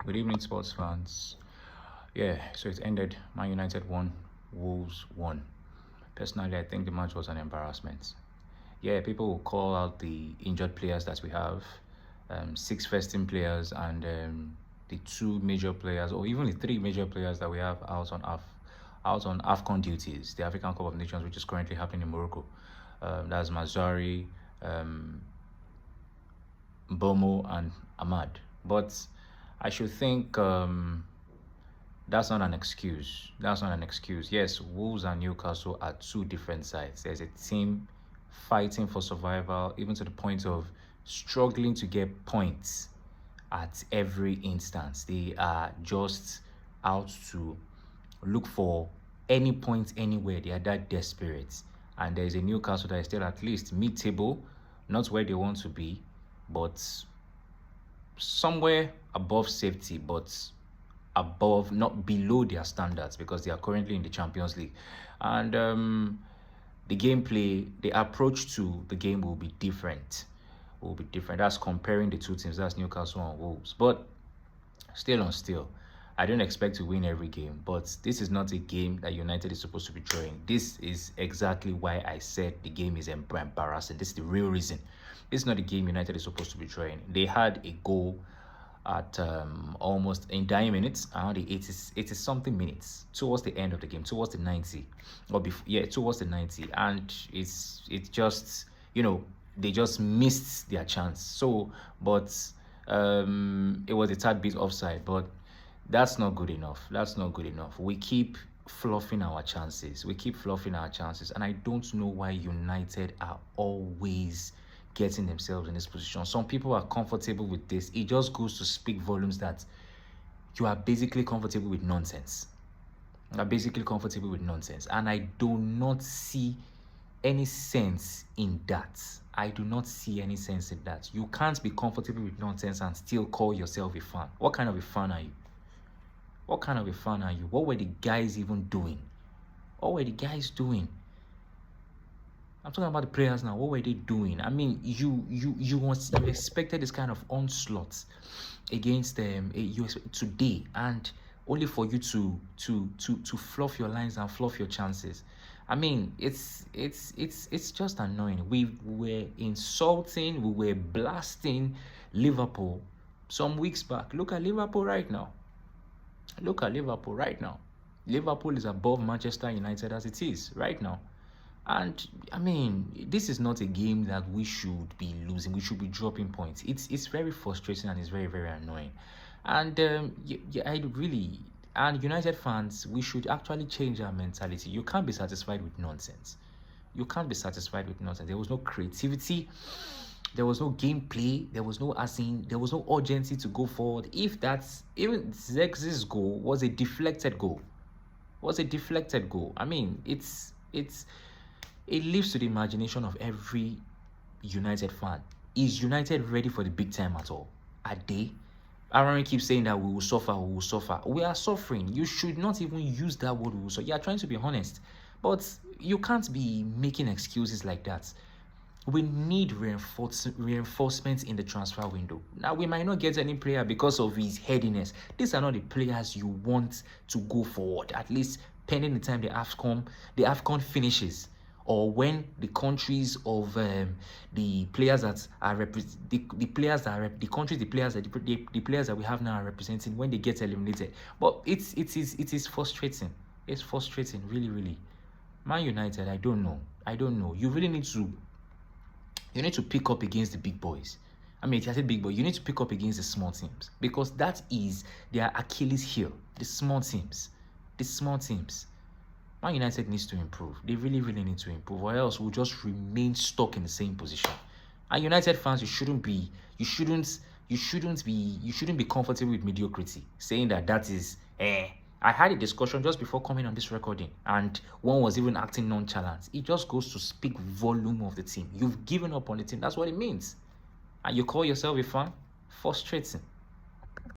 Good evening, sports fans. Yeah, so it ended. Man United won, Wolves won. Personally, I think the match was an embarrassment. Yeah, people will call out the injured players that we have, six first team players and the two major players, or even the three major players that we have out on AFCON duties, the African Cup of Nations, which is currently happening in Morocco. That's Mazari, um, Bomo, and Ahmad. But I should think that's not an excuse. That's not an excuse. Yes, Wolves and Newcastle are two different sides. There's a team fighting for survival, even to the point of struggling to get points at every instance. They are just out to look for any point anywhere. They are that desperate. And there's a Newcastle that is still at least mid-table, not where they want to be, but somewhere above safety, but above, not below their standards, because they are currently in the Champions League. And the gameplay, the approach to the game will be different. Will be different. That's comparing the two teams. That's Newcastle and Wolves. But still on still, I don't expect to win every game. But this is not a game that United is supposed to be drawing. This is exactly why I said the game is embarrassing. This is the real reason. This is not the game United is supposed to be drawing. They had a goal at almost in dying minutes, around the 80 something minutes, towards the end of the game, towards the 90, or before, yeah, towards the 90, and it's just, they just missed their chance. So, but it was a tad bit offside, but that's not good enough. That's not good enough. We keep fluffing our chances. We keep fluffing our chances, and I don't know why United are always getting themselves in this position. Some people are comfortable with this. It just goes to speak volumes that you are basically comfortable with nonsense. You are basically comfortable with nonsense. And I do not see any sense in that. I do not see any sense in that. You can't be comfortable with nonsense and still call yourself a fan. What kind of a fan are you? What kind of a fan are you? What were the guys even doing? What were the guys doing? I'm talking about the players now. What were they doing? I mean, you expected this kind of onslaught against them today, and only for you to fluff your lines and fluff your chances. I mean, it's just annoying. We were insulting, we were blasting Liverpool some weeks back. Look at Liverpool right now. Look at Liverpool right now. Liverpool is above Manchester United as it is right now. And I mean, this is not a game that we should be losing. We should be dropping points. It's very frustrating and it's very, very annoying. And I really, and United fans, we should actually change our mentality. You can't be satisfied with nonsense. You can't be satisfied with nonsense. There was no creativity. There was no gameplay. There was no there was no urgency to go forward. If that's even Zex's goal was a deflected goal. I mean, it leaves to the imagination of every United fan. Is United ready for the big time at all? Are they? Aaron keeps saying that we will suffer. We are suffering. You should not even use that word. We will suffer. You are trying to be honest, but you can't be making excuses like that. We need reinforcements in the transfer window. Now, we might not get any player because of his headiness. These are not the players you want to go forward, at least pending the time the AFCON finishes, or when the countries of the players that are the players that we have now are representing, when they get eliminated. But it is frustrating. It's frustrating, really, really. Man United, I don't know. You really need to pick up against the big boys. I mean, if I say big boy, you need to pick up against the small teams, because that is their Achilles heel. The small teams. Man United needs to improve. They really, really need to improve, or else we'll just remain stuck in the same position. And United fans, you shouldn't be comfortable with mediocrity, saying that is I had a discussion just before coming on this recording, and one was even acting nonchalant. It just goes to speak volume of the team. You've given up on the team. That's what it means. And you call yourself a fan? Frustrating.